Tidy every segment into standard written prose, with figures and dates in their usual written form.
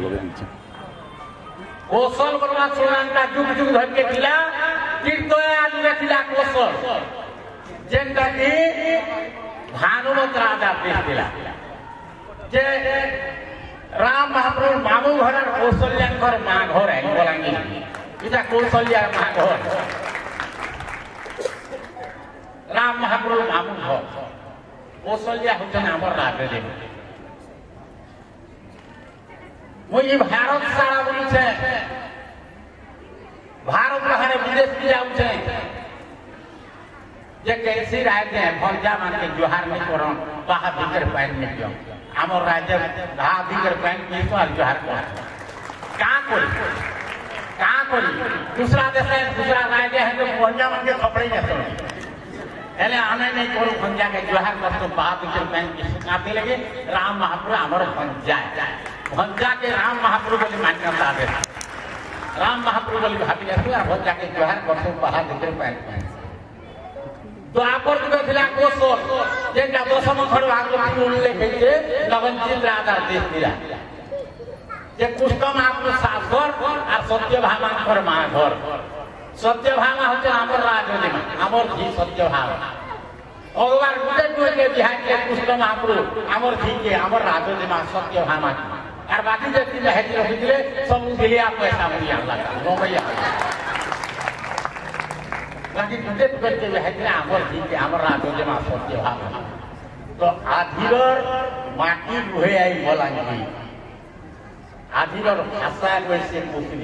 लगे दीजिए कौशल बर्मा सोनांका जुग जुग धर के थिला तीर्थया आदि थिला कौशल जेंटा की भानुमत राजा देला जे राम महाप्रभु मामू घर कौशल्याकर माँ घर है बोलांगी इटा कौशल्या माँ घर राम महाप्रभु मामू घर कौशल्या होचन आमर राजा दे मुझे भारत सारा बोली छे भारत बाहर विदेश भी जाऊ छे जे कैसी राज्य है भंजा मान के जोहार में करो बाहर भीतर पैन में क्यों आमर राज्य बाहर भीतर पैन में तो जोहार कर का कोई दूसरा देश है दूसरा राज्य है तो भंजा मान के कपड़े में तो पहले हमें नहीं करो भंजा के जोहार कर तो बाहर भीतर पैन में सुनाते लगे राम महाप्रभु आमर भंजा भंजा के राम महाप्रभु बोली मान्यता दे राम महाप्रभु बोली भाभी आसु आ भंजा के जोहार कर तो बाहर भीतर पैन तो आपर जुगे थिला कौशल जेंटा दशम खंड आगु उल्लेख हेते लगनशील राजा देश दिला जे कुष्टम आपन सासघर और सत्यभामा घर माँ घर सत्यभामा होते आमर राजनी आमर धी सत्यभामा भगवान गुटे गुटे के बिहार के कुष्टम आपरो आमर धी के आमर राजनी माँ सत्यभामा और बाकी जे तीन हेती रहितले सब दिलिया पैसा मुरिया लगा नो भैया बाकी गुटे गुटे के हेती आमर धी के आमर राजनी माँ सत्यभामा तो आधीर माटी रुहे आई बोलांगी आधीर भाषा वैसे मुस्लिम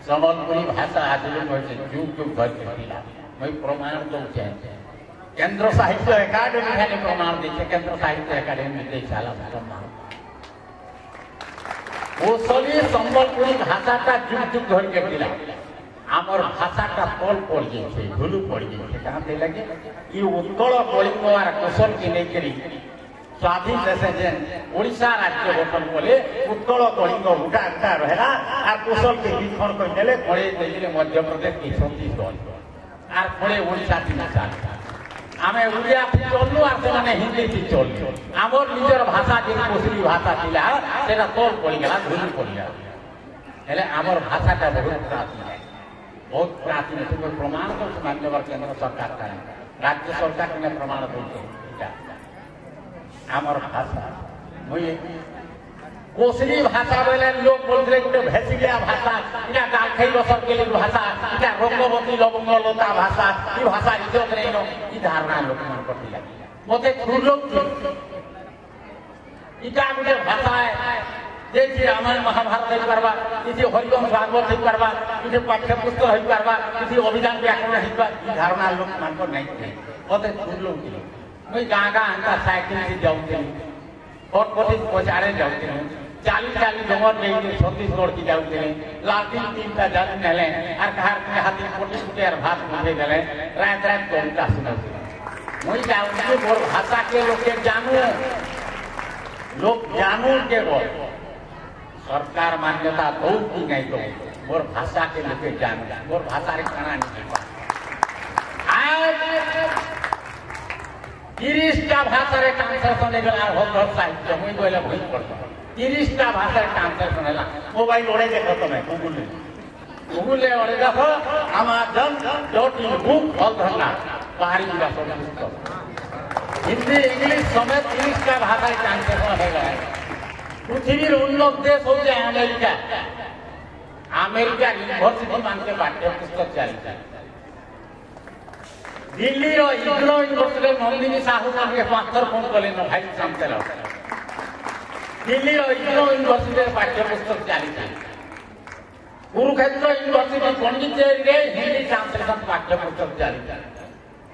सम्बलपुरी भाषा आधीर वैसे जुग जुग भर के दिला मैं प्रमाण तो चाहते केंद्र साहित्य अकादमी ने प्रमाण देखे केंद्र साहित्य अकादमी दे साला प्रमाण कौशली सम्बलपुरी भाषा का जुग जुग भर के दिला आमर भाषा का तल पड़ जाए भूलू पड़ जाए कहाँ दे लगे ये उत्कल कलिंग और कौशल की नहीं करी स्वाधीन देश जेन ओडिशा राज्य गठन कले उत्कल कलिंग उठा उठा रहा और कौशल के विखंड कर देले खड़े देले मध्य प्रदेश की 36 और खड़े ओडिशा 3 साल आमे उड़िया चललु और से हिंदी थी चललु आमर निजर भाषा जे कोसली भाषा थिला सेटा तल पड़ी गला भूलू पड़ी गला हेले आमर भाषा का बहुत प्राचीन है प्रमाण तो मान्यवर केंद्र सरकार का राज्य सरकार ने प्रमाण देते आमर भाषा मुझे कोसली भाषा बोले लोग बोलते गोटे भेसिलिया भाषा इटा डालखई बसर के लिए भाषा इटा रंगवती लवंग लता भाषा ये भाषा इज्जत नहीं नो ये धारणा लोक मन करती लगी मते खुलोक इटा गोटे भाषा है जे रामायण महाभारत हो पारबा किसी हरिवंश भागवत हो पारबा किसी पाठ्य पुस्तक हो पारबा किसी अभिधान व्याकरण हो पारबा धारणा लोक मान को नहीं मते खुलोक मैं गाँ गाँ अंता साइकिल से जाऊँ और कोठी पचारे जाऊँ 40 जमर नहीं छत्तीसगढ़ की जाऊँ लाठी 3टा जल नले और घर में हाथी कोटी कोटी और भात मुझे गले रात रात को उनका सुना मैं जाऊँ मोर भाषा के लोग के जानू के बोल सरकार मान्यता दो की नहीं तो मोर भाषा के लोग के जानू मोर भाषा रे खाना नहीं 30टा भाषा रे ट्रांसलेशन गला हो साहित्य मुई बोले भई पड़ता 30टा भाषा रे ट्रांसलेशन हला मोबाइल ओड़े देखो तमे गूगल ले ओड़े देखो amazon.in बुक ऑल धरना बाहरी भाषा पुस्तक हिंदी इंग्लिश समेत 30टा भाषा रे ट्रांसलेशन हो गया पृथ्वी उन्नत देश हो जाए अमेरिका यूनिवर्सिटी मान के पाठ्य पुस्तक चली दिल्ली रो इग्नो यूनिवर्सिटी नंदिनी साहू मान के मास्टर फोन कले न भाई चांसलर दिल्ली रो इग्नो यूनिवर्सिटी पाठ्य पुस्तक चली कुरुक्षेत्र यूनिवर्सिटी पंडिचेरी रे हिंदी ट्रांसलेशन पाठ्य पुस्तक चली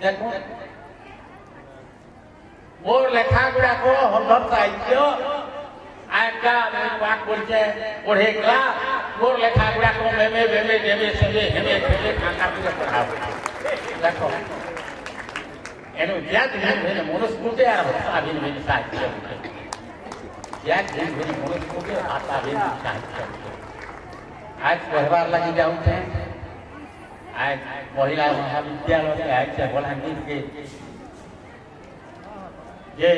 देखो मोर लेखा गुड़ा को हंधर साहित्य आका पाठ बोलते पढ़ेगला मोर लेखा गुड़ा को मेमे बेमे देवे सेवे हेमे खेले काका के पढ़ाओ देखो एनो ज्ञात है मनुस्मृति और भाषा भी साहित्य ज्ञात है मनुस्मृति भाषा भी साहित्य आज व्यवहार लगी जाऊँ थे आज महिला महाविद्यालय में आज से बलांगीर के ये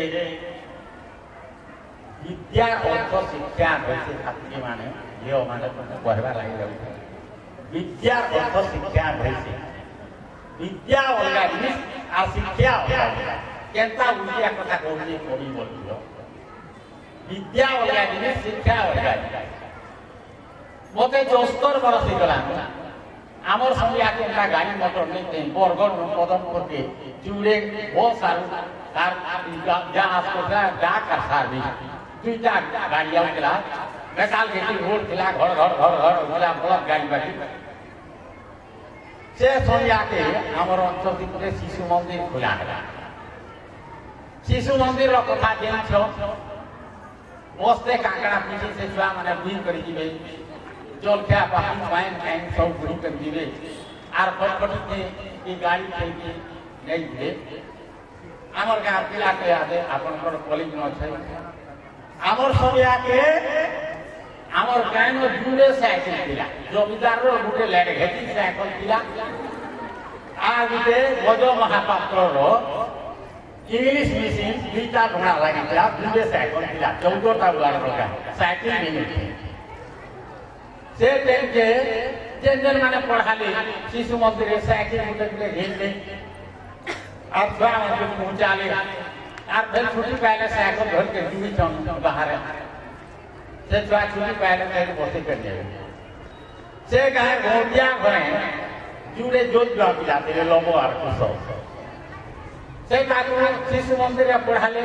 विद्या अर्थ शिक्षा रही छात्री माने झील मैंने कहवा लगी जाऊँ विद्या अर्थ शिक्षा रही विद्या अलग जिनिस आ शिक्षा अलग केनता बुझिया कथा कहूँ कवि बोल विद्या अलग जिनिस शिक्षा अलग मत 74 बरस होगा आमर संगे केनता गाड़ी मोटर नहीं बरगढ़ कदम करके जुड़े बहुत सारू डाक और सर्विस दुईटा गाड़ी आउला मेटाल घेटी रोड थिला घर घर घर घर बोला बलद गाड़ी बाकी से संगे के आमर अंचल भितर शिशु मंदिर खोला है शिशु मंदिर कथा जेन बसते काकड़ा पीछे से छुआ मैंने बुई कर जलखिया पानी पाइन खाइन सब बुई कर दिवे आर फटफटी गाड़ी खेल नहीं दिए आमर गाँव पिला के आदे आपन कॉलेज न आमर संगे के आमर गाँव में जुड़े साइकिल थिला जमीदार गोटे लैंड घेटी साइकिल थिला आ गोटे गज महापात्र इंग्लिश मेसीन दुईटा घोड़ा लगी जुड़े साइकिल थिला 14टा उलार लगा साइकिल भी नहीं से टाइम के जेन जेन माने पढ़ाले शिशु मंदिर साइकिल गोटे घेटे और छुआ मन पहुंचा ले और फिर छुट्टी पाए साइकिल धर के जुड़ी चल बाहर से छुआ छुट्टी पाए मेरे बसे कर जाए से गाय घोटिया घरे जुड़े जोत जा पिलाते लोगो और कुछ से काकू शिशु मंदिर में पढ़ा ले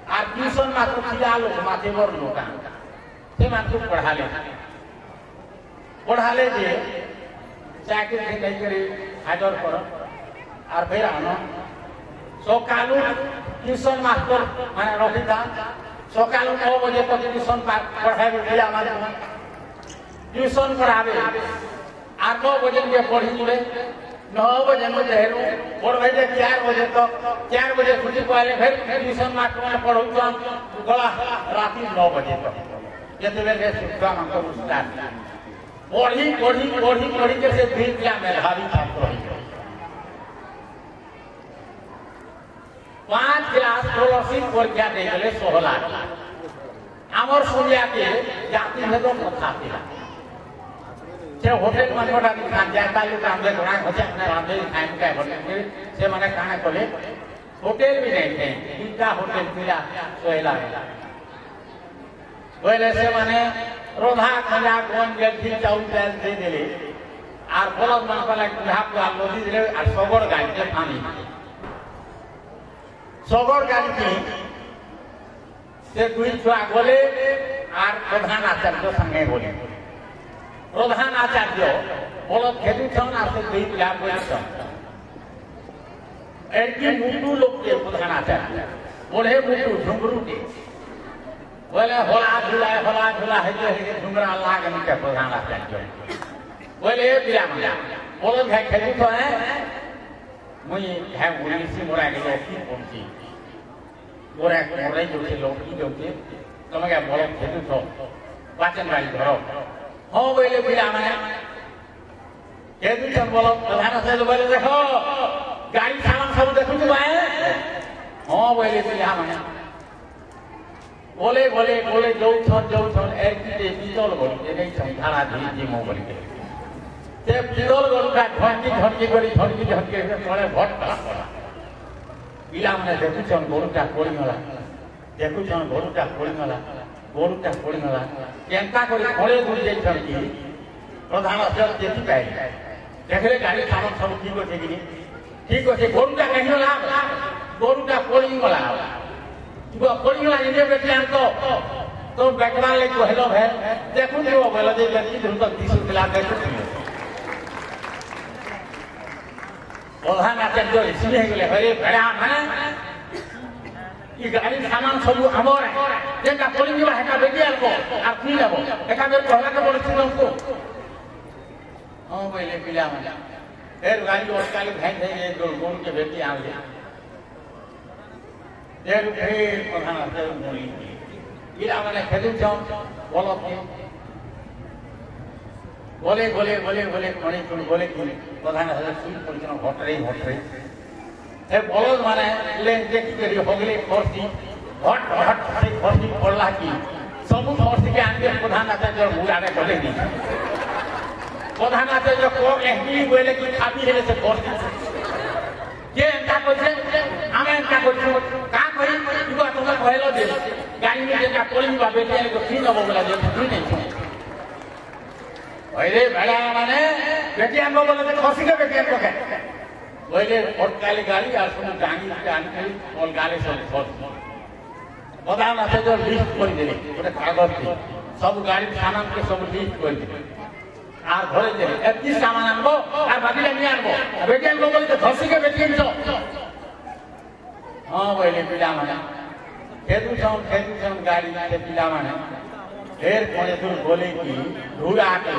और ट्यूशन में तो खिला लोग माथे वर लोग से मानू पढ़ा ले जे साइकिल से नहीं करे हाजर करो और फिर आना सकालू ट्यूशन मास्टर मैंने रखी था सकालू 9 बजे तक ट्यूशन पढ़ाए पिला ट्यूशन पढ़ावे और 9 बजे में पढ़ी जुड़े 9 बजे में देहरू पढ़े 4 बजे तक 4 बजे छुट्टी पाले फिर ट्यूशन मास्टर में पढ़ू गला रात 9 बजे तक ये शिक्षा स्टार्ट पढ़ी पढ़ी पढ़ी पढ़ी के से फिर क्या मेधावी छात्र 5 क्लास स्कॉलरशिप परीक्षा दे गले 16 आमर सुनिया के जाति भेद प्रथा थिला से होटल मनोटा खान जाता लोग रामदे घोड़ा होचे अपने रामदे खान का होटल से माने काने कोले होटल भी नहीं थे तीनटा होटल मिला सोहेला बोले से माने रोधा खजा कोन गेल थी चाउल तेल दे देले और बलद मन पला भाप को लोदी दिले और सगड़ गाड़ी के पानी सगड़ गाड़ी की से दुई छुआ बोले और प्रधान आचार्य संगे बोले प्रधान आचार्य बलद खेतु छन आसे दुई पिला बोले एकी मुटु लोग के प्रधान आचार्य बोले मुटु झुमरू के बोले होला झुला है झुमरा लाग निके प्रधान आचार्य बोले पिला बोलो भाई खेतु तो है मुई है उड़ीसी मोरा के लोग की पहुंची मोरा मोरे जो से लोग की जो के तुम क्या बोलो खेतु तो वाचन वाली धरो हां बोले पिला माने खेतु तो बोलो प्रधान आचार्य बोले देखो गाड़ी सामान सब देखु तो है हां बोले पिला माने बोले बोले बोले जो छन एक के पितल बोली नहीं संधारा दी मो बोली के ते पितल गोलका झटकी करी झटके तळे भट कला पिला माने देखु छन गोरुटा कोड़ी मला गोरुटा कोड़ी मला केनता करी कोळे दूर जाई छन की प्रधान अध्यक्ष जेती पाए देखले गाड़ी सामान सब ठीक होते कि ठीक होते गोरुटा कहीं होला गोरुटा कोड़ी मला वो कोड़ी वाला इंडिया बेटियां तो बैकवान ले को हेलो है देखो जो बोला जे लड़की धुन तक 30 खिला दे तो प्रधान आचार्य इसलिए गेले हरे भेड़ा माने ई गाड़ी सामान सब हमर जेका कोड़ी वाला है का बेटिया को आ की लेबो एका बेर कहला के बोल सुन को हां बोले पिला माने फिर गाड़ी और काली भाई थे गोल के बेटी आ गई देर फिर प्रधान आचार्य बोली इला माने खेतु छन बोलो बोले बोले बोले बोले कोणी कोणी बोले कोणी प्रधान आचार्य सुन परिचन घट रही ए बोलो माने ले देखि करी होगले कोर्सी हट हट से फर्सी पड़ला की सब फर्सी के आगे प्रधान आचार्य मुराने बोले दी प्रधान आचार्य को एहनी बोले की खाती है से फर्सी ये एंता कोचे आमे एंता कोचो का करी इको तुम कहलो दे गाड़ी में जेका कोली बा बेटे को तीन हो बोला दे नहीं ओरे बड़ा माने बेटिया को बोले तो फर्सी के बेटिया को है ओले फटकाली गाड़ी আর শুধু ডাঙি আনকে বল গালে সব ফর্সি প্রধান আচার্য লিস্ট করে দিলে ওটা কাগজ দিয়ে সব গাড়ির সামান কে সব লিস্ট করে দিলে আর ধরে দিলে এত সামান আনবো আর বাকিটা নিয়ে আনবো বেটিয়া को बोले तो फर्सी के बेटिया तो हां बोले पिला माने खेतु छन गाड़ी से पिला माने फिर कोने दूर बोले कि धूड़ा के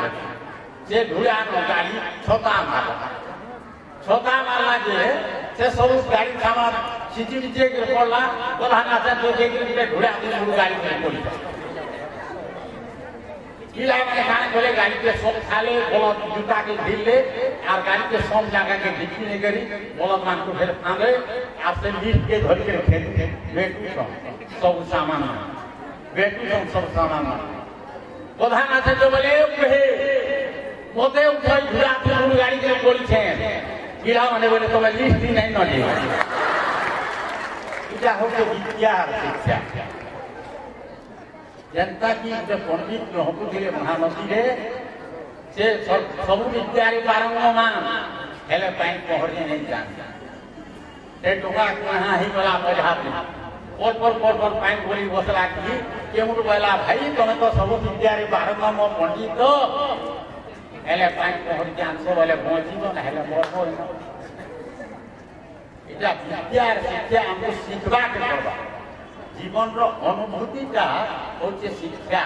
जे धूड़ा को गाड़ी छोटा मारला जे से सब गाड़ी सामान सिटी जे के पड़ला प्रधान आचार्य जे के धूड़ा के गाड़ी में पड़ी इला माने खाने बोले गाड़ी के सब खाले बोलो जूता के ढीले और गाड़ी के सब जगह के डिक्की नहीं करी बोलो मान को फिर फांदे आपसे लिफ्ट के धर के खेत बेटू सब सामान सब सामान प्रधान आचार्य बोले मोते उठाई धूड़ा के गाड़ी के बोली छे इला माने बोले तो लिस्ट ही नहीं नदी इला हो के विद्या शिक्षा जनता की जो पंडित होकु दिले महामंत्री रे से सब विद्यारी पारंगमान हेले पाइन पहरे नहीं जान से टोका कहां ही वाला मजाक पर पाइन बोली बसला की केमुट वाला भाई तमे तो सब विद्यारी पारंगम पंडित तो हेले पाइन पहरे जान से वाले पहुंची तो हेले बरबो इटा विद्या शिक्षा हमको शिखवा के करबा जीवन रो अनुभूतिटा होचे शिक्षा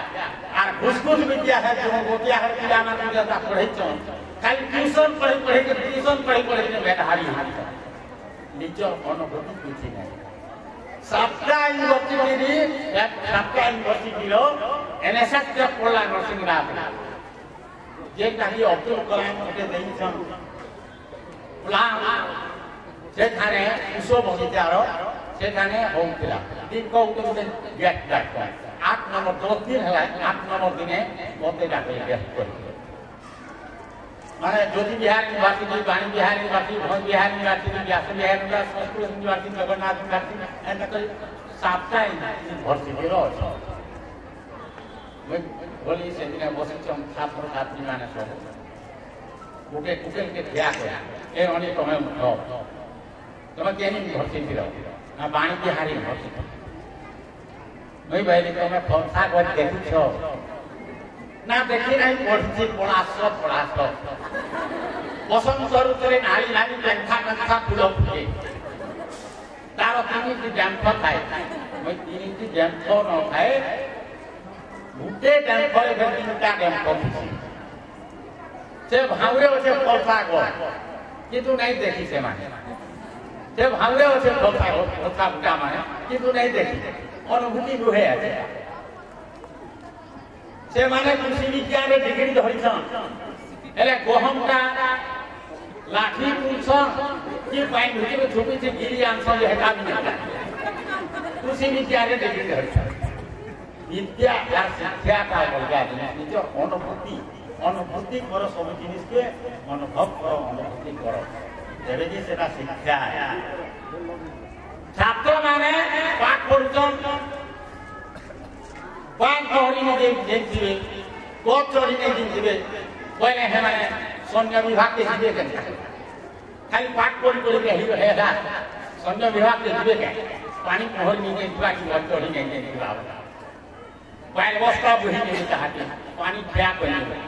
और घुसघुस विद्या है जो गोतिया हर पिलाना को जता पढ़ै छ खाली ट्यूशन पढ़ै के बेधारी हाथ निज अनुभूति कुछ नहीं सबका यूनिवर्सिटी रो एनएसएस के पढ़ला नरसिंहनाथ जे कहीं अब्दुल कलाम के देई छन प्लान से थाने उसो बगीचारो সেখানে হউছিলা দিন কৌতুকে গ্যাস ডাক্তার 8 নম্বর 10 দিন হলা 8 নম্বর দিনে মতে ডাকে গ্যাস করে মানে জ্যোতি বিহার ইউনিভার্সিটি বাণী বিহার ইউনিভার্সিটি ভোজ Bihar university Vyas Bihar university Sanskrit university Jagannath university end করে সাতটা ইউনিভার্সিটি রয়েছে বলি সেদিনে বসেছিলাম ছাত্র ছাত্রী মানে সব বুকে কুকেলকে দেয়া করে এই অনেক সময় তোমার কেন ইউনিভার্সিটি রয়েছে बाणी बिहारी मैं भाई तो मैं फंसा कर देखी छो ना देखी नहीं पढ़ी पढ़ा सब बसंत ऋतुरे नारी नारी कंठा फूल फुटे तार तीन डैम्फ थाए मैं तीन डैम्फ न थाए गुटे डैम्फ तीनटा डैम्फ से भावरे अच्छे फंसा किंतु नहीं देखी से माने से भावरे अच्छे फंसा फुटा माने किंतु नहीं देखी अनुभूति रुहे আছে से माने कृषि विज्ञान डिग्री धरिछन एले गहमटा लाठी पुछ कि पाइन भिତରେ छुपी से गिरी आंश जे हेता भी कृषि विज्ञान डिग्री धरिछन विद्या या शिक्षा का बोलगा निज अनुभूति करो सब जिनिस के अनुभव करो अनुभूति करो तेरे जी सेटा शिक्षा है छात्र माने पाठ पढ़ुछन पान पढ़ी ने देखिबे कोच चढ़ी ने देखिबे पहले हे माने सैन्य विभाग के दिबे के खाली पाठ पढ़ी के हिबे हेदा सैन्य विभाग के दिबे के पानी पढ़ी ने दिबा की कोच चढ़ी ने दिबा पाइल वस्त्र बुही ने चाहते पानी क्या कोनी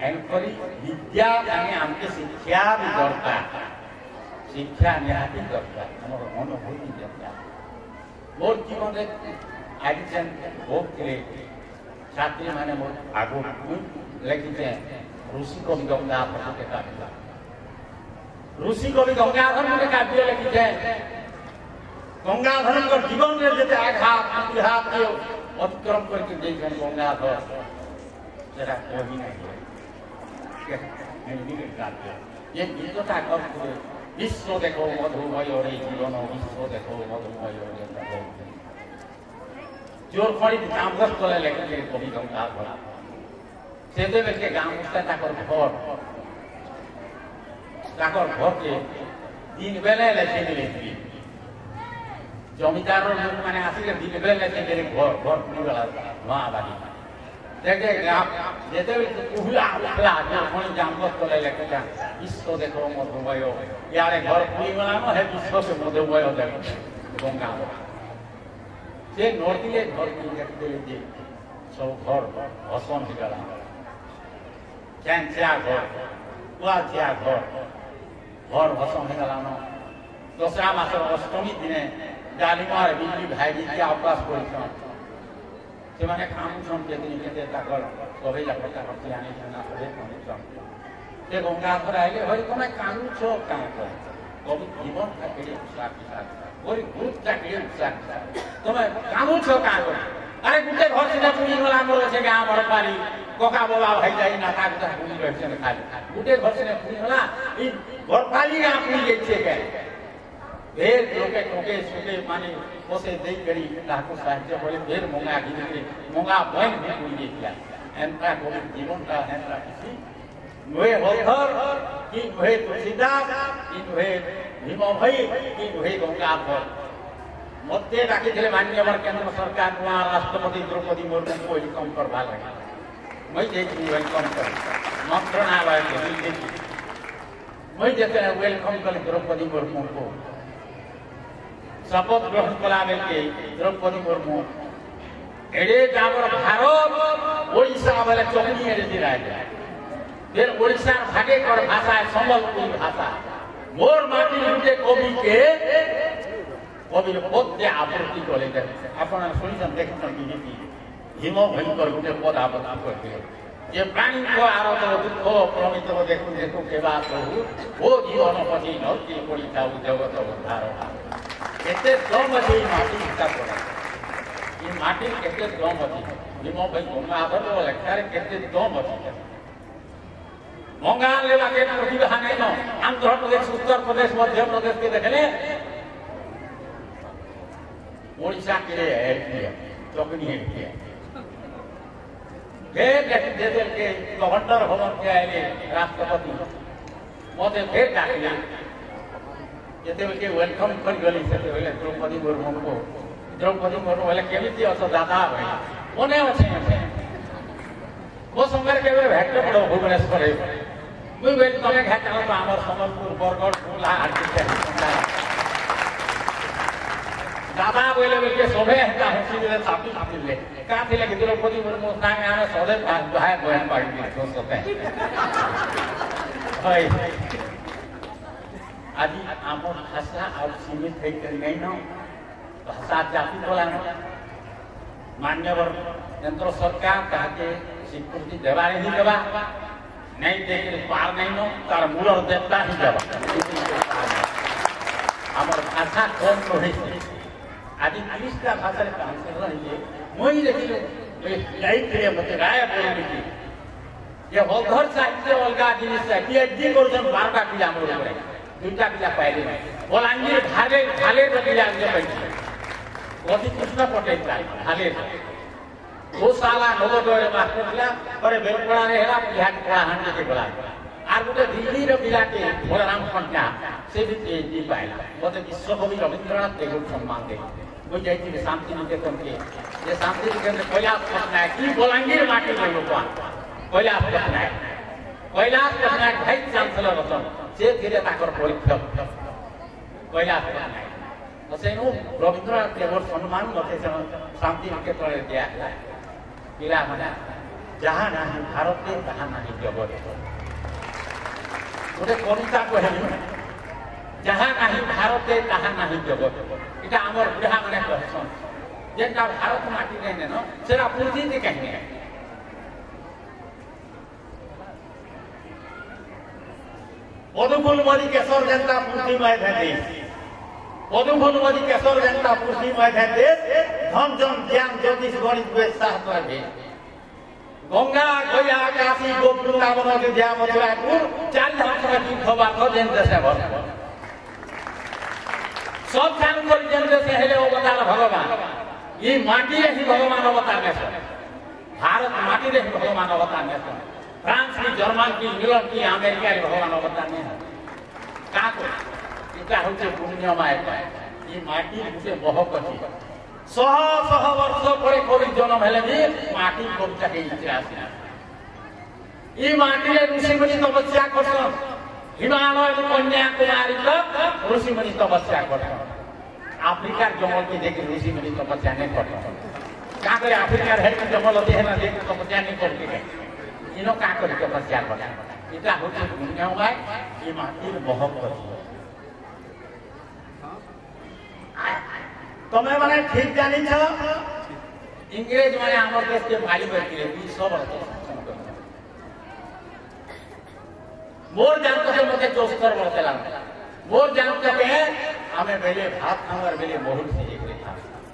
एनकरी विद्या माने हमके शिक्षा भी दरकार शिक्षा निहाती दरकार हमर अनुभूति दरकार मोर जीवन रे आदिजन भोग के छात्री माने मोर आगो लिखिते ऋषि कवि गंगाधर के काव्य ऋषि कवि गंगाधर के काव्य लिखिते गंगाधर के जीवन रे जते आघात विघात के अतिक्रम करके देखन गंगाधर जरा कोई नहीं ये गीतटा कब विश्व देखो मधुमय रे जीवन विश्व देखो मधुमय रे जोर खड़ी कामगत तले लेके कवि गंगाधर सेदे बेके गांव उस्ता ताकर घर के दिन बेले लेके दिले जमीदार लोग माने आसिके दिन बेले लेके दिले घर पुरा वहां बारी देखे गांव जेते उहला उहला खड़ी कामगत तले लेके जा विश्व देखो मधुमय यारे घर पुरी बनानो है विश्व के मधुमय देखो गंगाधर से नर्दिले घर देखते सब घर भसन हो गला कैंचिया घर कुआचिया घर भसन हो गला दसरा मासर अष्टमी दिने डालीमार बिजली भाई के अवकाश कर खाऊन केदिन के सबै पटा पटी आनी सबै से गंगाधर आइले भाई तुम कानुछ क्या कवि जीवन का उत्साह और ग्रुप चाकरी तुम कामुछ क्या अरे गुटे घर से पुरी गला मोर से गाँव घर पारी कका बाबा भाई जाई ना का पुरी रहे खाली गुटे घर से पुरी गला ई घर पाली गाँव पुरी जाइए के ढेर लोके टोके सुके माने पोसे दे करी ताको साहित्य बोले ढेर मंगा गिरी मंगा बन भी पुरी गया एंता कवि जीवन का एंता किसी नुहे होधर कि नुहे तुलसीदास कि नुहे भीम भाई कि नुहे गंगाधर मते डाकी मान्यवर केंद्र सरकार राष्ट्रपति द्रौपदी मुर्मू को वेलकम करवा लगे मैं वेलकम कर मंत्रणालय मैं जैसे वेलकम कल द्रौपदी मुर्मू को शपथ ग्रहण कला बेले द्रौपदी मुर्मू एडे जाबर भारत ओडिशा वाले चौकनी एडे दिलाए फिर ओडिशा भागे कर भाषा है संबलपुरी भाषा मोर माटी लुटे कवि के कवि पद्य आपूर्ति करे आपण सुनिसन देखन बीजेपी हिम भयंकर गुटे पद आपूर्ति करते जे प्राणी को आरत दुख प्रमित देखु देखु के बात कहू वो जीवन पति नौकी पड़ी था जगत उद्धार केते दम अछि माटी हिसाब करे ई माटी केते दम अछि हिम भाई गंगाधर लेखारे केते दम अछि मंगाल लेला के प्रतिभा नहीं न आंध्र प्रदेश उत्तर प्रदेश मध्य प्रदेश के देखले ओडिशा के चौकनी है के गवर्नर भवन के आए राष्ट्रपति मत फिर डाकले ये वेलकम कर गली द्रौपदी मुर्मू को द्रौपदी मुर्मू बोले केमी अस दादा भाई मने अच्छे मो संगे के भेट पड़ो भुवनेश्वर मुझे वेलकम घाट आम सम्बलपुर बरगढ़ फूला दादा बोले बोल सभे हसी दे चापी चापी ले का थिले कि द्रौपदी मुर्मू संगे आने सदे भाई बहन पार्टी सोचते आज आम भाषा और सीमित नहीं न भाषा जाति बोला मान्यवर केंद्र सरकार ताके स्वीकृति देवा नहीं देवा नहीं देखे पार नहीं न तार मूल देवता ही देवा आमर भाषा कम रही आज 30टा भाषा रही मुई देखिले जाइए मत राय बोली ये होधर साहित्य अलगा जिनिस पीएचडी करछन 12टा पिला मोर ऊपर 2टा पिला पाइले बलांगीर भाले भाले पिला जे पैछि कति कृष्ण पटेल भाले वो साला नवोदय मास्टर पिला पर बेलपड़ा रे हेला बिहार पड़ा हांडी के बोला आर गोटे दिल्ली रो पिलाटे बलराम पंडा से भी पीएचडी पाइला मते विश्वकवि रविंद्रनाथ टैगोर सम्मान दे वो जाइए शांति निकेतन के ये शांति निकेतन कैलाश पटनायक की बलांगीर माटी में लोग कैलाश पटनायक भाई चांसलर रतन से धीरे ताकर परीक्षा कैलाश पटनायक सेनु रविंद्रनाथ टैगोर सम्मान मते शांति निकेतन दिया पिला माने जहाँ नहीं भारत में तहाँ नहीं जगत गोटे कविता कहे जहाँ नहीं भारत तहाँ नहीं जगत इटा आमर बुढ़ा मैंने कहसन जेटा भारत माटी नहीं न सेरा पूर्ति से कहने पदुफुल मरी केशर जनता पूर्ति में देश पदुफुल मरी केशर जनता पूर्ति में देश धन जन ज्ञान ज्योतिष गणित वेद शास्त्र भेद गंगा गया काशी गोवृंदावन अयोध्या मथुरापुर 4 धाम में तीर्थ बात देश सब काम करी जनते से हेले अवतार भगवान ये माटी रे ही भगवान अवतार ने भारत माटी रे ही भगवान अवतार ने फ्रांस की जर्मन की इंग्लैंड की अमेरिका रे भगवान अवतार ने का को इटा होचे पुण्यमय ये माटी से बहुत अच्छी सह वर्ष पर कोई जन्म हेले भी माटी कब्जा के इतिहास ये माटी रे ऋषि मुनि तपस्या करछन हिमालय कन्याकुमारी तक ऋषि मुनि तपस्या करछन अफ्रीका जंगल के देख ऋषि मुनि तपस्या नहीं करछन का करे अफ्रीका है कि जंगल होते है ना देख तपस्या नहीं करते इनो का करे तपस्या करछन इटा होते पुण्यमय ये माटी बहुत अच्छी तुम्हें माने ठीक जानी छ इंग्रेज माने हमर देश के मालिक होइले 200 वर्ष मोर जानतो के मते 74 वर्ष लागला मोर जानतो के हमें पहले भात खावर बेले बहुत से एक था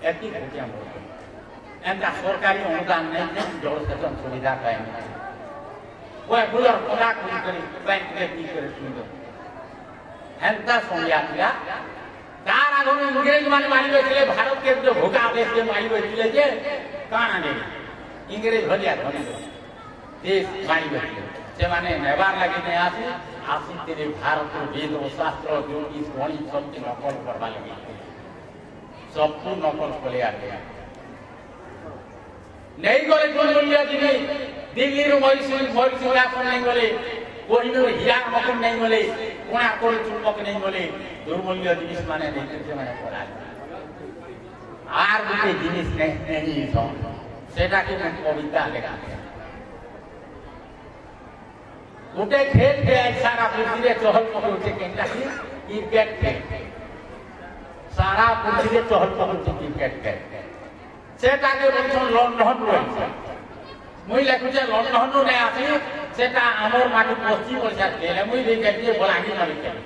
एती रुपया मोर एंदा सरकारी अनुदान नहीं जोर से सुविधा काई नहीं कोई बुलर कोला कोई करी बैंक में की करे सुविधा एंदा सोनिया तार आगो में इंग्रेज माने मारी बेचले भारत के जो भूखा देश के मारी बेचले जे काना ने इंग्रेज भलिया धनी देश मारी बेचले से माने नेबार लगी नहीं आसी तेरे भारत को वेद और शास्त्र ज्योतिष गणित सब की नकल करवा लगी सब को नकल कर आ गया नहीं गले कोन बोलिया कि नहीं दिल्ली रो मयूरसिंह आसन नहीं गले कोहिनूर हीरा मकन नहीं गले कोना कोन चुंबक नहीं गले दुर्मूल्य जिनिस माने नहीं से माने करा आर गुटे जिनिस नहीं तो सेटा के कविता लेखा गुटे खेल के सारा पृथ्वी रे चहल पहल होते केनटा की क्रिकेट खेल सारा पृथ्वी रे चहल पहल होते क्रिकेट खेल सेटा के बोलछन लंडन रोई मुई लेखुचे लंडन नु नै आसी सेटा हमर माटी पश्चिम ओडिसा खेल मुई देख के बोलांगी मारी खेल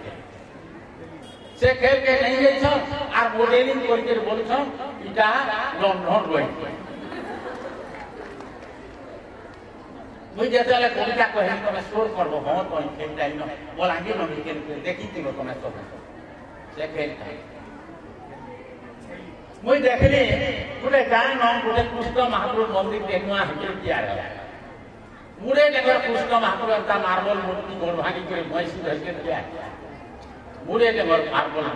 से खेल के नहीं गई छ आर मॉडलिंग करके बोलछन इटा लंडन रोई मुई जेतले कविता कहे तमे स्टोर करबो हम तो खेल जाई न बोलांगी न खेल देखि तिगो तमे सब से खेल मुई देखली गुटे गाय न गुटे कृष्ण महाप्रभु मंदिर देखनुआ हिके किया है मुरे जगह कृष्ण महाप्रभु का मार्बल मूर्ति गोड़ भागी करे भैंसी धके किया मुरे जगह मार्बल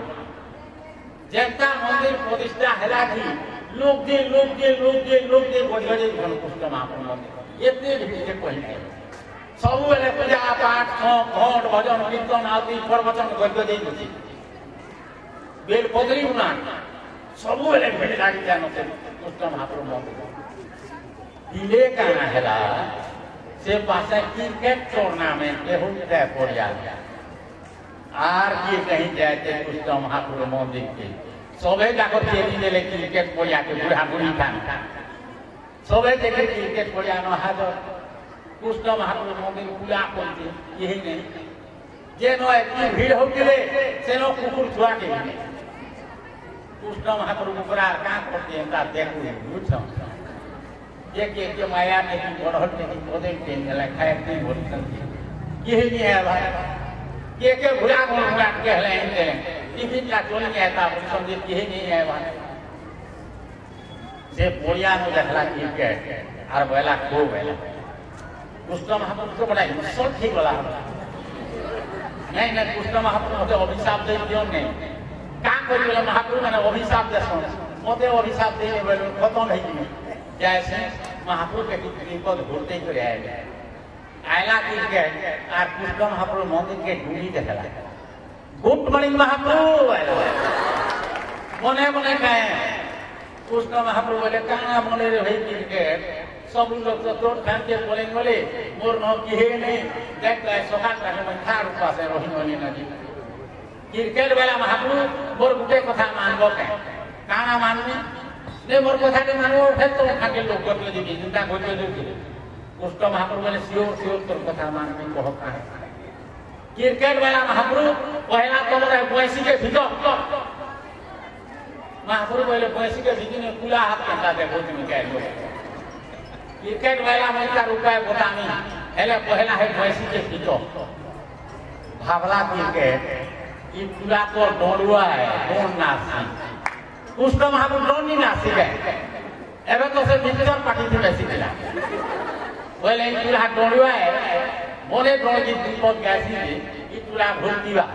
जेता मंदिर प्रतिष्ठा हैला थी लोग जे बजरे कृष्ण महाप्रभु मंदिर एते भीड़ कहि सब बेले पूजा पाठ घंट भजन कीर्तन आदि प्रवचन गद्य दे दी बेल पगरी उना सब बेले भीड़ लागी जानो से कृष्ण महाप्रभु मंदिर दिले काना हैला से पासे क्रिकेट टूर्नामेंट के होते पड़िया आर की कहीं जाते कृष्ण महाप्रभु मंदिर के सबे जाकर तेरी देले क्रिकेट पड़िया के बुढ़ा बुढ़ी खान सबे देखे क्रिकेट पड़िया न हाजर कृष्ण महाप्रभु मंदिर पूजा करते यही नहीं जे न इतनी भीड़ हो गए से न कुकुर छुआ के कृष्ण महाप्रभु पूरा का करते हैं ता देखो बुझ के माया ने की बढ़ल ने की बदल के खाए नहीं बोल सकती यही नहीं है भाई के भुला घुला के हले टिफिन का चोल के आता समझे यही नहीं है भाई से बोलिया नो देखला क्रिकेट और बेला को बेला कृष्ण महाप्रभु को बड़ा इंसल्ट ही बोला नहीं कृष्ण महाप्रभु मते अभिशाप दे दियो नहीं का करी बोला महाप्रभु मैंने अभिशाप देसो मते अभिशाप दे बोले खत्म है कि जैसे महाप्रभु के विपद घुरते करे आयला क्रिकेट और कृष्ण महाप्रभु मंदिर के ढूंढी देखला गुड मॉर्निंग महाप्रभु मने मने कहे कृष्ण महाप्रभु बोले काना मने रे भाई क्रिकेट सब लोग तो तोड़ खान के बोले मोर न किहे नहीं देख ले सोखा का मैं थार ऊपर से रोहिणी वाली नदी क्रिकेट वाला महाप्रभु मोर गुटे कथा मानबो के काना माननी ने मोर कथा के मानबो उठे तो खाके लोग गतले दी चिंता होते दे कृष्ण महाप्रभु बोले सियोर तोर कथा मानबी कहो का क्रिकेट वाला महाप्रभु पहला तो मोर पैसी के भीतर महाप्रभु बोले पैसी के भीतर में खुला हाथ कंदा देखो तुम क्या लोग क्रिकेट वाला में का रुपए बतानी हेले पहला है पैसी के भीतर भावला क्रिकेट ये पूरा तो डोरुआ है डोन नासी उसका महापुर डोन नहीं नासी है एवं तो से मिक्सर पार्टी थी वैसी मिला बोले ये पूरा डोरुआ है बोले डोन की बहुत गैसी थी ये पूरा भूलती बा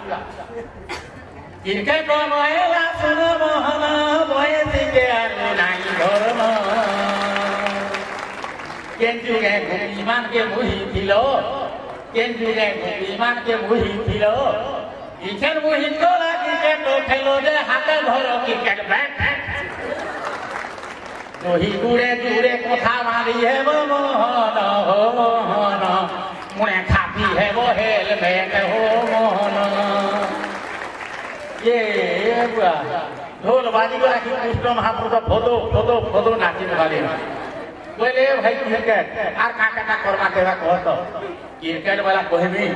इनके को मोहला सुनो मोहना बोए दिखे नहीं धर्म केंद्र के विमान के मुही थिलो केंद्र के विमान के मुही थिलो इचर मुही तो लागी के तो खेलो जे हाथे धरो क्रिकेट बैट तो ही दूरे दूरे कोठा मारी है वो मोहन हो मोहन मुने खाती है वो हेलमेट हो मोहन ये बुआ ढोल बाजी को रखी कृष्ण महाप्रभु फोटो फोटो फोटो नाची वाले बोले भाई क्रिकेट आर का करवा देवा कह तो क्रिकेट वाला कहबी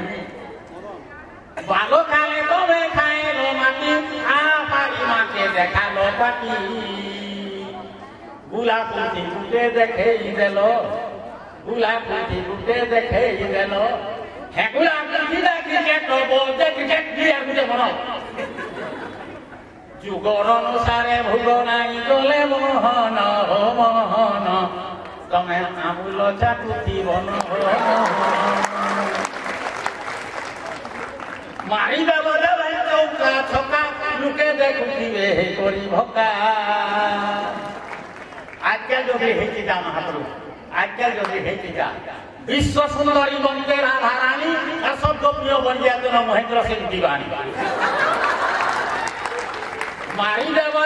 बालो खाले तो वे खाए लो माटी आ पारी माटे देखा लो पाटी गुलाब फूटी गुटे देखे ही देलो गुलाब फूटी गुटे देखे ही देलो है गुलाब फूटी दा क्रिकेट तो बोलते क्रिकेट प्लेयर मुझे बनाओ जुगोर अनुसारे भूगो नाई गले मोहन हो मोहन तमें आमूल चाटुती बन हो मारी देव चौका छका लुके देखुथिबे हे कोरी भका आजकल जो भी हेची जा महाप्रभु आजकल जो भी हेची जा विश्व सुंदरी बनते राधा रानी और सब गोपियों बन गया तो महेंद्र सिंह दीवानी मारी देव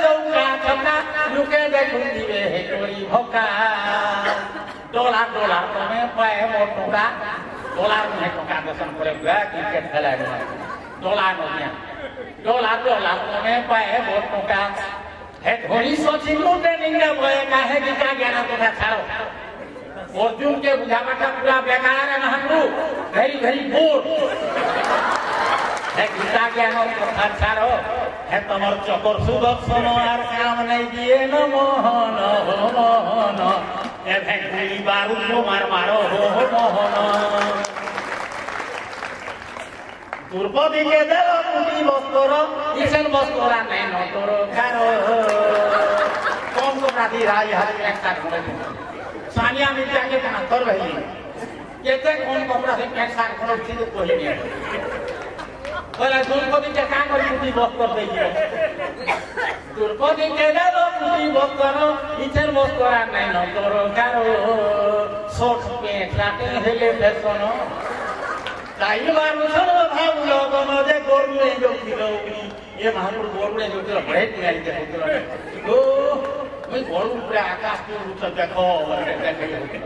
चौका छका लुके देखुथिबे हे कोरी भका डोला डोला तमें पाए मोटुका डॉलर में टका दर्शन करे क्रिकेट खेला डॉलर में पाए बहुत टका है धोनी सोची लूटे निंगे बोए काहे कि क्या ज्ञान तो छाड़ो अर्जुन के बुझावटा पूरा बेकार है महाप्रभु वेरी वेरी गुड है गीता ज्ञान तो छाड़ो है तमर चकोर सुदर्शन आर काम नहीं दिए न मोहन हो मोहन ए भेंडी बारूद को मारो हो मोहन द्रौपदी के देलो कुटी बस्तर इसन बस्तर नहीं न तोर कारो कौन को राधी राय हरि एक साथ घुमे सानिया मिर्जा के कना कर रही केते कौन कपड़ा से एक साथ घुमे थी तो कोई नहीं बोला द्रौपदी के काम कर कुटी बस्तर दे दियो द्रौपदी के देलो कुटी बस्तर इसन बस्तर नहीं न तोर कारो सोट पे साथे हेले फैशन ताई बारू सनो भावलो तमजे गोरुले जो थिलो ये महापुर गोरुले जो थिलो बड़े तियारी के होतलो ओ मैं गोरु पूरा आकाश के ऊपर देखो देखे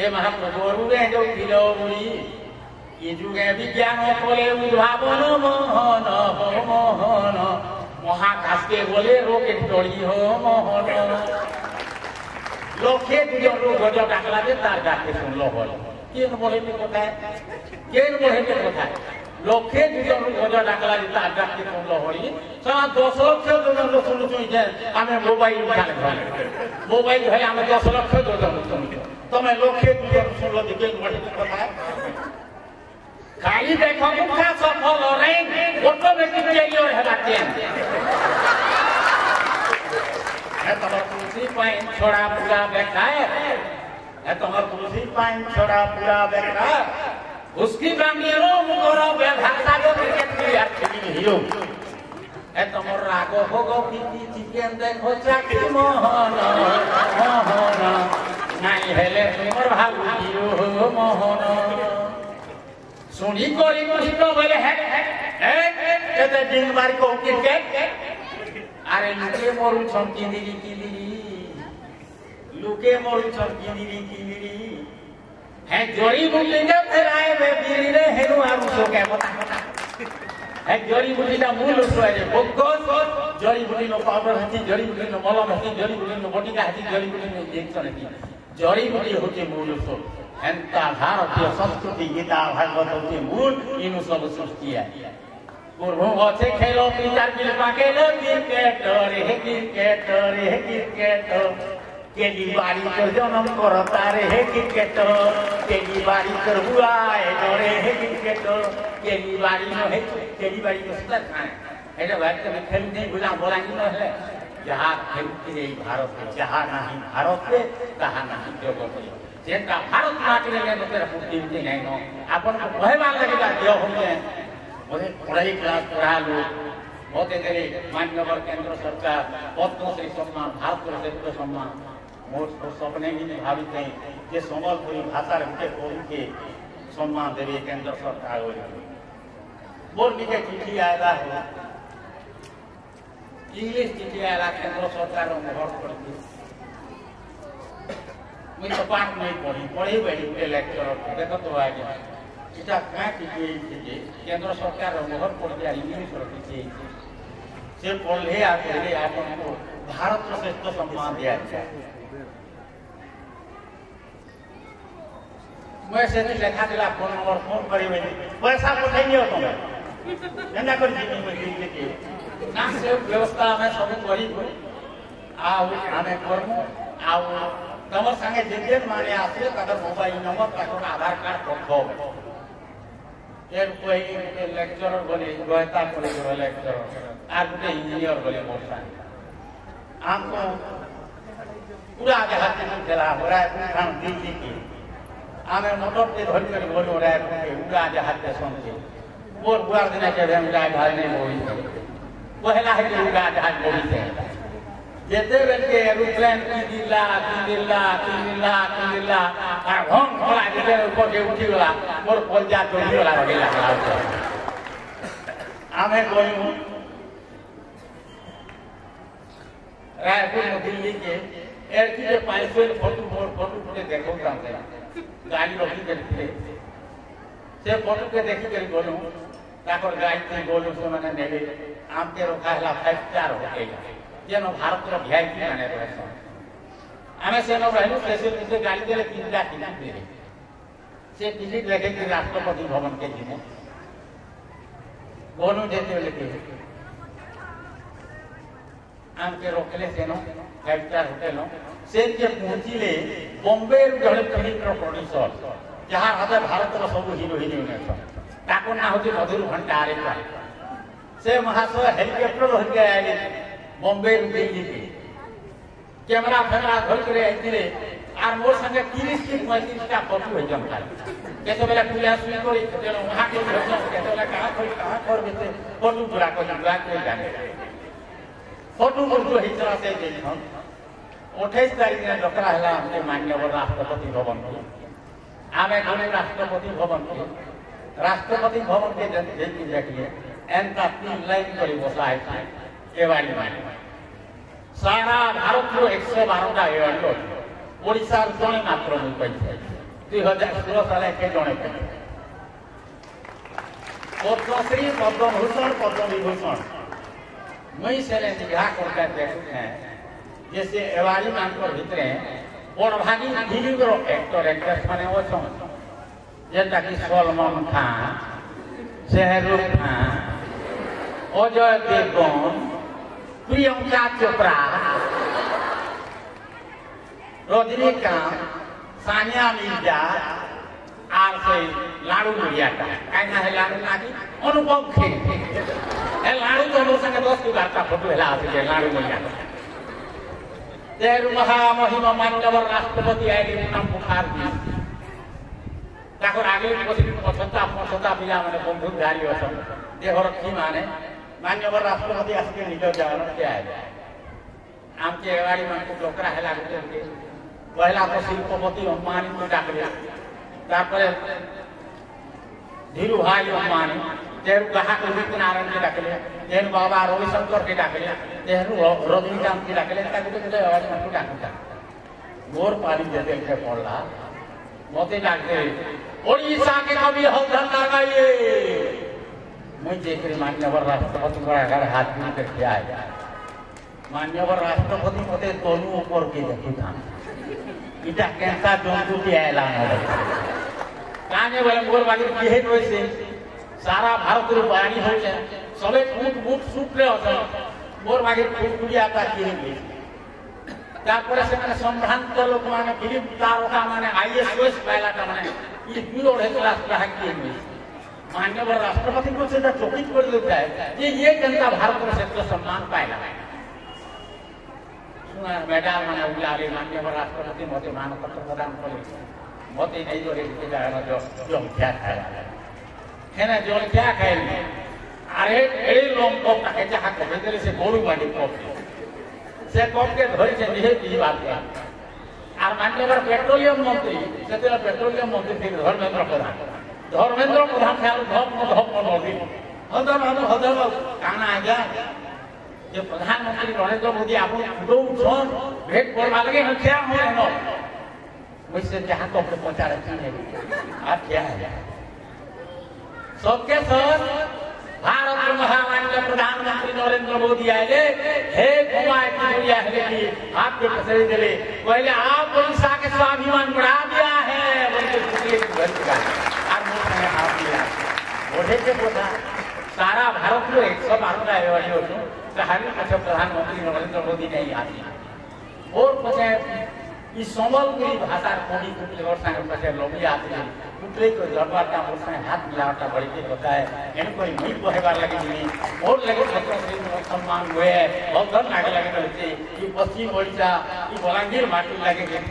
ए महापुर गोरुले जो थिलो ये जुगे विज्ञान कोले उद्भावन मोहन हो मोहन महाकाश के बोले रॉकेट तोड़ी हो मोहन लोके दुजो रो गजो डाकला दे तार डाके सुन लो बोल केन बोले के কথা केन बोले के কথা लोके दुजो रो गजो डाकला दे तार डाके सुन लो होई सारा 10 लक्ष दुजो रो सुन सुन जे हमें मोबाइल उठाले मोबाइल है हमें 10 लक्ष दुजो सुन तमे लोके दुजो सुन लो केन बोले के কথা खाली देखो मुखा सफल रे ऑटोमेटिक चलियो हेबाते है तमर तुलसी पाइन छोड़ा पूरा बेकार है तमर तुलसी पाइन छोड़ा पूरा बेकार उसकी बांगियों मुकरो बेभाषा जो क्रिकेट प्लेयर खेली हियो है तमर रागो होगो पीती चिकेन देखो चाकी मोहन मोहन नहीं हेले तुमर भागु हियो मोहन सुनी कोरी कृष्ण बोले है कहते दिन बार को क्रिकेट अरे लुके मोरू छन किंदिरी लुके मोरू छन किंदिरी है जोड़ी बुटी के फेराए बे बिरी रे हेनु आरु सो के पता है जोड़ी बुटी दा मूल सोए रे बगस जोड़ी बुटी नो पाउडर हती जोड़ी बुटी नो मलम हती जोड़ी बुटी नो बटिका हती जोड़ी बुटी नो इंजेक्शन हती जोड़ी बुटी होते मूल सो एंता भारतीय संस्कृति गीता भागवत होते मूल इनु सब सृष्टि है पूर्व होते खेलो पितार बिल पाके लो क्रिकेट रे क्रिकेट केली बारी कर जन्म करता रे हे क्रिकेट केली बारी कर हुआ है डरे हे क्रिकेट केली बारी न है केली बारी को सुता खाए एटा बात के खेल नहीं बुला बोलांगी न है जहां खेलती है भारत जहां नहीं भारत के कहां नहीं जगत जेटा भारत माटी ने मते पुष्टि नहीं नो अपन कहवा लगेगा देह होने मोरे पढ़ाई क्लास पढ़ा लो मोते तेरे मान्यवर केंद्र सरकार पद्मश्री सम्मान भारत रत्न सम्मान मोर सपने भी नहीं भावित नहीं जे संबलपुरी भाषा के कवि के सम्मान देवे केंद्र सरकार बोल लिखे चिट्ठी आएगा इंग्लिश चिट्ठी आएगा केंद्र सरकार मोहर करके मुझे तो पाठ नहीं पढ़ी बैठी लेक्चर देखो तो आ गया इटा क्या चिट्ठी केंद्र सरकार मोहर करके इंग्लिश रखी से पढ़े आगे आपको भारत श्रेष्ठ सम्मान दिया जाए मैं से लिखा दिला फोन नंबर फोन करी पैसा पठेंगे हो तुम्हें एना कर जीवन में दिल के ना से व्यवस्था में सब करी आओ हमें करमु आओ तमर संगे जे माने आसे तकर मोबाइल नंबर तकर आधार कार्ड पठो एक कोई लेक्चरर बोले गोयता college row lecturer are Gute engineer बोले मोसा हमको पूरा देहात में चला हो रहा है हम दिल्ली की आमे मोटर पे धर कर बोलो रे उड़ा जहाज के संगे बोर बुआर देना के हम उड़ा जहाज नहीं बोई पहला है कि उड़ा जहाज बोई से जेते बेल के एरोप्लेन की दिल्ला आ हम थोड़ा जेते ऊपर के उठी गला मोर पलजा चोरी वाला हो गेला आमे कोई रायपुर दिल्ली के एर की पाइसोल फोटो देखो काम गाड़ी रखी करते से फोटो के देखी कर बोलूं ताकर गाड़ी से बोलूं से मैंने नेले आम के रखा है 5 स्टार हो गया जे न भारत रो वीआईपी माने रहे हमें से न रहलु से गाड़ी देले 3 लाख टिकट दे से टिकट लेके कि राष्ट्रपति भवन के जीने बोलूं जेते लेके आम के रोकले से न 5 स्टार होटल से जे पहुंचीले बॉम्बे जड़े फिल्म प्रोड्यूसर जहां राजा भारत रो सब हीरो हीरोइन छ ताको ना होती मधुर भंडारे का से महाशय हेलीकॉप्टर हो गया है बॉम्बे दिल्ली के कैमरा धर करे आइले आर मोर संगे 30 की 35 टा फोटो है जमता केतो बेला पुलिया सुई कोई चलो वहां के भेजो केतो बेला कहां कर बेते फोटो पूरा को जाने फोटो ही तरह से देखो 28 तारीख में डकरा है हमने माननीय राष्ट्रपति भवन को आमे गले राष्ट्रपति भवन के देखिए एनका 3 लाइन कर बसाए एवाड़ी माने सारा भारत रो 112टा एवाड़ी ओडिसा जने मात्र मुई पाइछे 2016 साल के जने पद्मश्री पद्मभूषण पद्म विभूषण मुई से निगाह करके देखते हैं जैसे एवाड़ी मानकर भितरे बड़ भागी फिल्म रो एक्टर माने ओ छ जेटा कि सलमान खान शाहरुख खान अजय देवगन प्रियंका चोपड़ा रजनीकांत सानिया मिर्जा आर से लाडू मिर्जा काइना है लाडू नाकी अनुपम खेर ए लाडू तो मोर संगे 10 की बात का फोटो हला आथे लाडू मिर्जा तेरु महामहिमा मान्यवर राष्ट्रपति आए नाम मुखार्जी ताकर आगे पछता पिला माने बंधुकधारी अछन देहर की माने मान्यवर राष्ट्रपति आके निज जान के आए आम के एवाड़ी मन को डोकरा हेला के पहला तो शिल्पपति अंबानी को डाकले तापर धीरू भाई अंबानी तेरु कहा को नारायण के डाकले तेरु बाबा रविशंकर के डाकले तेरु रजनीकांत के डाकले ताके तो एवाड़ी मन को डाकता मोर पानी जते के पड़ला मोते डाकते ओडिशा के कवि हौधर लगाइए मुझे देख मान्यवर राष्ट्रपति को अगर हाथ में करके आए मान्यवर राष्ट्रपति मते दोनों ऊपर के देखी था इटा कैसा जंतु के ऐलान हो काने वाले मोर बागी केहे होइसे सारा भारत रो पानी हो छै सबे फूट फूट सूट रे होछ मोर बागी फूट फूटिया का केहे तापर से माने संभ्रांत लोक माने फिल्म तारका माने आईएएस पाइला का माने ये बिलो हेतला हाकी में माननीय राष्ट्रपति को से चौकित कर देता है कि ये जनता भारत में से सम्मान पाइला सुना मेडल माने उलारे माननीय राष्ट्रपति मते मानपत्र प्रदान करे मते नहीं जोरे के जाना जो क्या खाया है ना जो क्या खाए अरे एड़ी लोग को ताके जहां को बेदले से गोरु बाड़ी को से कप के धरि से निहे दी बात है আর মাননীয় পেট্রোলিয়াম মন্ত্রী সেটা পেট্রোলিয়াম মন্ত্রী ছিল ধর্মেন্দ্র প্রধান খেয়াল ধর্ম নদী হদর কানা আজ্ঞা যে প্রধানমন্ত্রী নরেন্দ্র মোদী আপনি ফুটৌছন ভেট করবা लगे क्या हो न मुझसे जहां तो अपने पहुंचा रखी है आप क्या है सबके सब भारत के महामान्य प्रधानमंत्री नरेंद्र मोदी आए हे घुमाए की है आपके पसंद दिले पहले आप ओडिशा के स्वाभिमान बढ़ा दिया है बोले के बोला सारा भारत में 112 आएवाड़ी हो कहानी पछे प्रधानमंत्री नरेंद्र मोदी नहीं आती और पछे ई संबलपुरी भाषा कोडी कुटले और संग पछे लोभी आती है कुटले को दरबार का मोर संग हाथ मिलावटा बड़ी के होता है इन कोई मीट बहेबार लगी नहीं और लगे छत्रपति सम्मान हुए बहुत धन लागे लगे रहते ये पश्चिम ओडिशा ये बलांगीर माटी लगे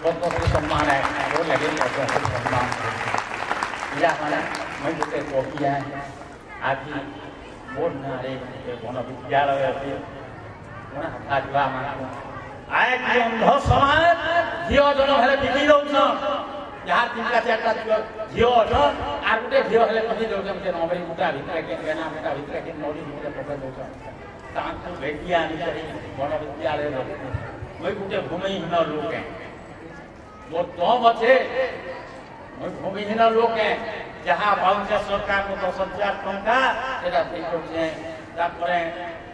बहुत सम्मान है वो लगे सम्मान या हमारा मैं जो कॉपी है आज बोर्ड ना रे कोन विद्यालय है कोन आज बा हमारा आए कि अंध समाज झियो जन हेले बिकी दउछ जहां तिनका चारटा झियो छ आ गुटे झियो हेले कहि दउछ के नोबरी गुटा भितर के गेना बेटा भितर के नोडी भितर पकड़ दउछ तांकु भेटिया नि कोन विद्यालय रो ओइ गुटे भूमिहीन लोक है वो तो बचे ओइ भूमिहीन लोक है जहां पाउछ सरकार को 10,000 टंका सेटा देखौ छे तापरे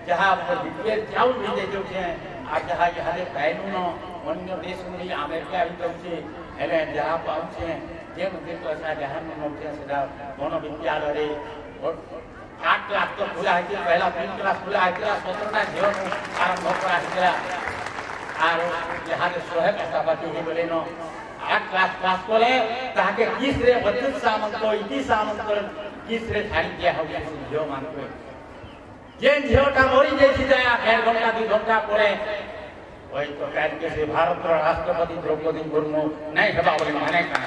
जहां पर विद्युत चाउल भी दे दउ छे आ जहां यहां कानून अन्य देश में अमेरिका भी दउछे हेले जहां पाउछे जे मंदिर पैसा जहां में नौकरी सेटा कोन विद्यालय रे 8 लाख तो खुला है पहला 3 क्लास खुला है 17टा जीवन आरंभ करा है आरो जहां सोहे पैसा बाकी ही बोले न 8 क्लास पास करे ताके किस रे 32 सामंत को 21 सामंत को किस रे थारी दिया हो गया जो मानतो जे झियोटा मरी जेछि जाया 1.5 घंटा 2 घंटा परे ओइ तो काज के से भारत राष्ट्रपति द्रौपदी मुर्मू नहीं हेबा बोले माने का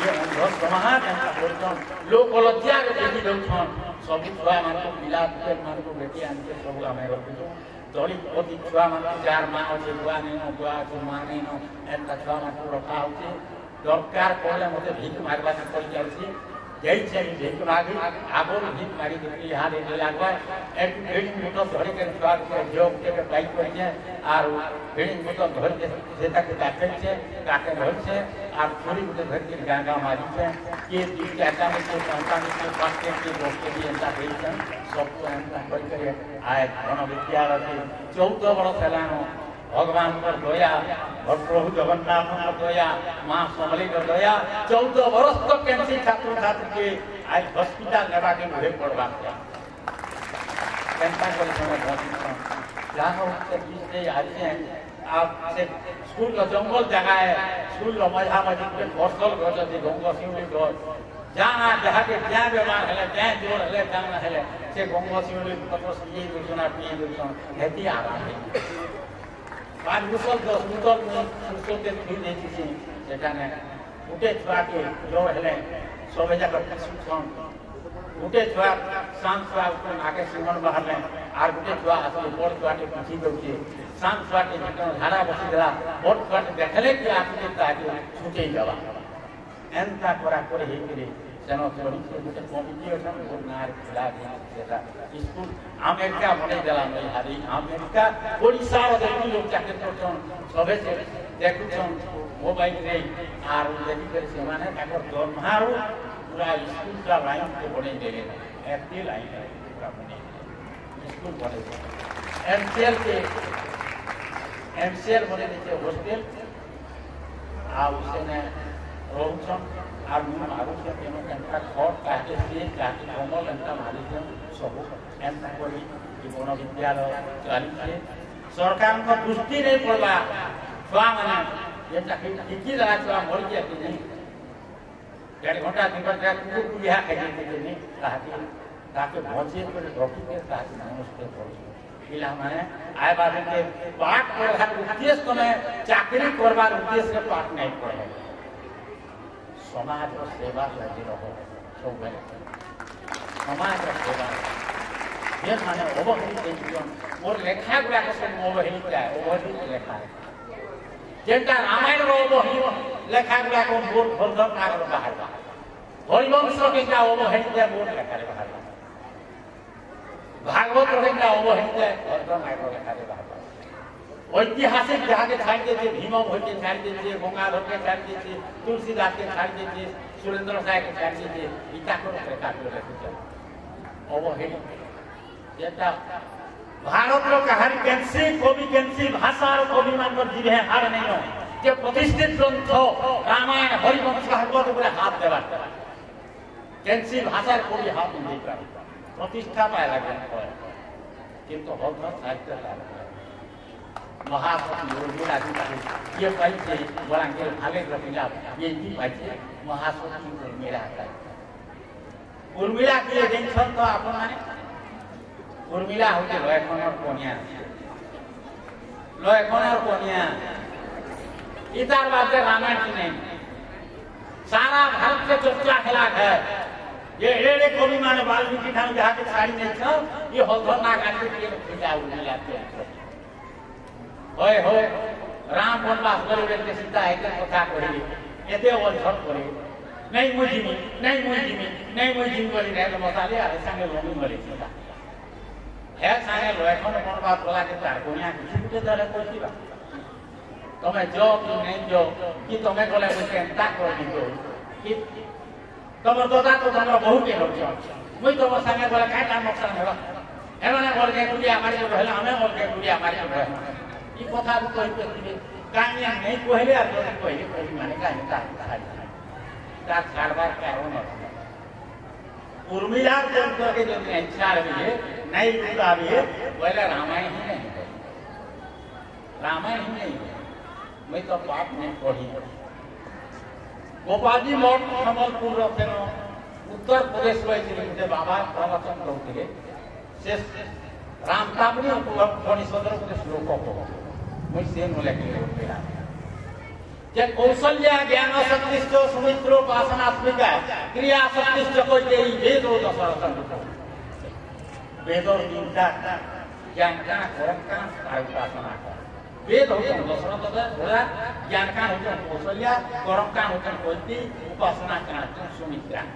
ये अंध समाज का बोलछन लोक लज्जा के देखि दउछन सब छुआ मान को मिला के मान को बेटी आन के सब हमें रखितो दली पति छुआ मान चार मां अछि बुआ नहीं बुआ को माने न एता छुआ मान को रखा होछि दरकार पड़ले मते भीख मारबा के पड़ जाछि जय छे भीख मागी आगो भीख मारी के यहां दे लागवा एक बिल्डिंग मोटो धरे के स्वाद के जोग के पाइप कर जे आर बिल्डिंग मोटो धर के सेता के काटे छे काटे धर छे आर छोरी मोटो धर के गांगा मारी छे ये दिन जाता में को संतान के पास के लोग के भी ऐसा होई छे सब को हम कर करे आए कोन विद्यालय के 14 वर्ष हेलानो भगवान पर दया और प्रभु जगन्नाथ पर दया मां समली पर दया 14 वर्ष तक केंसी छात्र छात्री के आज हॉस्पिटल लेवा के घरे पड़वा केंता करे समय बहुत जहां उससे किसने आज से आप से स्कूल का जंगल जगह है स्कूल का मजा मजी के फसल गज दे गंगा सिंह को जहां जहां के क्या बीमार है क्या जोर है जाना है से गंगा सिंह को ये योजना पी योजना हेती आ रहा है आज मुसल 10 मुसल में सुसो के थी देती थी सेटा ने उठे छुआ के जो हेले सब जगह सुछन उठे छुआ शांत छुआ को आके सिमन बाहर में आर उठे छुआ असली बोर्ड छुआ के पूछी दउछे शांत छुआ के जन धारा बसी देला बोर्ड छुआ के देखले कि आके ताके छूटे जावा एंता करा करे हे करे जनो चोरी से मुझे कमिटी असन बोल नार खिला दिया सेटा स्कूल अमेरिका बने देला नहीं हारी अमेरिका ओडिशा और देखि लोग जाके तो सबे से देखुछन मोबाइल रे आर देखि कर से माने ताकर दरमारो पूरा स्कूल का लाइन के बने देले एफटी लाइन पूरा बने स्कूल बने एमसीएल बने देते हॉस्टल आ उसने रोशन আর নুন আরো সে কেন একটা খট কাটে দিয়ে কাটে কমল একটা মালিক সব এমন করে জীবন বিদ্যালয় চালিয়ে सरकार को दृष्टि नहीं पड़वा छुआ मैंने जेनटा खिची लगा छुआ मर गया कि नहीं 1.5 घंटा 2 घंटा कुकुर कुलिया खाई कि नहीं कहती ताकि भौजी को डॉक्टर के साथ नमस्ते करो पिला माने आए बात के पाठ पढ़ार उद्देश्य तो मैं चाकरी करवार उद्देश्य के पाठ नहीं पढ़े समाज और सेवा लगे रहो सब समाज और सेवा ये माने अवहेलित जीवन मोर लेखा गुड़ा के सब अवहेलित है अवहेलित लेखा है जेनटा रामायण रो अवहेलित लेखा गुड़ा को मोर भरधर नागर बाहर हरिवंश के का अवहेलित है मोर लेखा रे बाहर भागवत रे का अवहेलित है भरधर नागर लेखा रे बाहर ऐतिहासिक जहाँ के छाड़ देते भीम भोज के छाड़ देते गंगाधर के छाड़ देते तुलसीदास के छाड़ देते सुरेंद्र साय के छाड़ देते गीता को लेखा अवहेलित भारत रो कहानी केंसी कवि केंसी भाषा रो कवि मान पर जीवे हार नहीं हो जे प्रतिष्ठित ग्रंथ रामायण हरिवंश भागवत ऊपर हाथ देवा केंसी भाषा रो कवि हाथ नहीं देता प्रतिष्ठा पाए लगे किंतु बहुत साहित्य लागे महाकवि उर्मिला जी ये पाइछे बलांगे भाले रखिला ये जी पाइछे महाकवि उर्मिला है उर्मिला के टेंशन तो आपन माने उर्मिला होते लयखनर कोनिया इतार बात रामायण की नहीं सारा भारत से चर्चा खेला है ये एड़े कवि माने वाल्मीकि ठाम जहाँ के साड़ी नहीं था ये हलधर नागार्जुन के खिला उर्मिला के होय राम वनवास करे व्यक्ति सीता है के कथा कही एते वलधर करे नहीं मुझी बोली रहे मसाले आ संगे लोमी मरे सीता है साने लयखन वनवास बोला के तार कोनिया किसी दरे कोई बा तमे जो कि नहीं जो कि तमे गले को चिंता कर दियो कि तमर दादा तो तमर बहु के लोग मुई तो संगे बोला काय काम नुकसान हेबा एमाने बोल के गुड़िया मारी रहला हमें बोल के गुड़िया मारी रहला ई कथा कहि के कानिया नहीं कहले आ तो कहले माने काहे ता कारबार कारण उर्मिला जब के जो इच्छा रही नहीं रुका भी बोले रामायण ही नहीं मैं तो बात नहीं पढ़ी गोपाल जी मठ संबलपुर उत्तर प्रदेश में बाबा प्रवचन करते से रामतापनी उपनिषद श्लोक को मुझ से जे कौशल्या ज्ञान शक्तिश्च सुमित्रोपासनात्मिका क्रिया शक्तिश्च कोई देई वेदो दशरथन वेदो चिंता ज्ञान का कर्म का उपासना का वेद होते दशरथ बोला ज्ञान का होते कौशल्या कर्म का होते कोई उपासना का सुमित्रा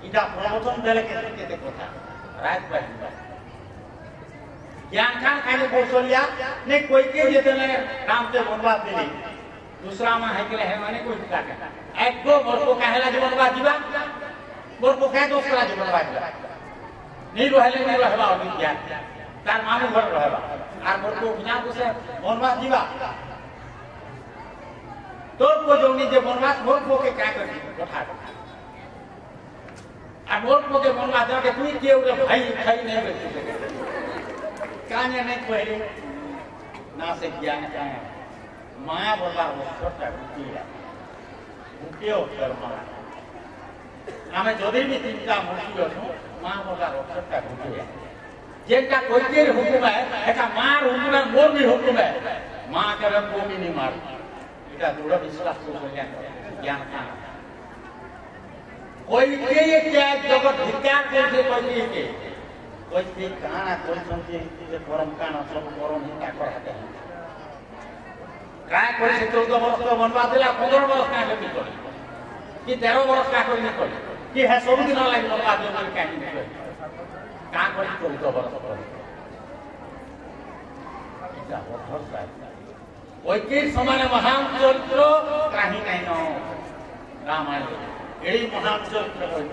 इटा प्रवचन देले के कथा रात पर ज्ञान का खाली कौशल्या ने कोई के जेते राम से वनवास देली दूसरा मां है के है माने कोई का एक दो मोर को कहला जीवन बा जीवा मोर को कह दूसरा जीवन बा जीवा नहीं रहबा ज्ञान तार मामू घर रहबा आर मोर को बिना से वनवास जीवा तो को जोनी जे वनवास मोर को के क्या कर कथा आ मोर को के वनवास के तू के भाई खाई नहीं बेचे काने नहीं कहले ना से ज्ञान का माया बोला वो छोटा बुकिया बुकियो कर्मा आमे जोदी भी चिंता मुकियो नु मां बोला वो छोटा बुकिया जेका कोई के हुकुम है एका मार हुकुम है मोर भी हुकुम है मां करे को भी नहीं मार इटा दृढ़ विश्वास को ज्ञान का कोई के क्या जगत धिक्कार करके कोई के काना कोई संति जे परम काना सब परम हिता करते हैं काय कोई 14 वर्ष तो वनवास दिला 15 वर्ष का नहीं कर कि 13 वर्ष का कोई नहीं कर कि है सब दिन लाइन वनवास जो का नहीं कर का कोई 14 वर्ष कर इजा बहुत साथ कोई के समान महान चरित्र काही नहीं न रामायण एड़ी महान चरित्र कोई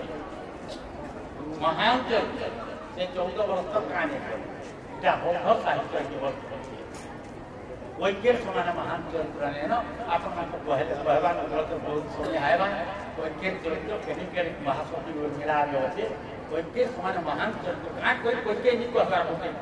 महान चरित्र से 14 वर्ष तक का नहीं कर इजा बहुत साहित्य की बात वैक्य समान महान चरित्र ने न आपन को कहले भगवान तो बहुत समय आएबा वैक्य चरित्र केनी महासती उर्मिला जो अछि वैक्य समान महान चरित्र का कोई के नहीं कहता होते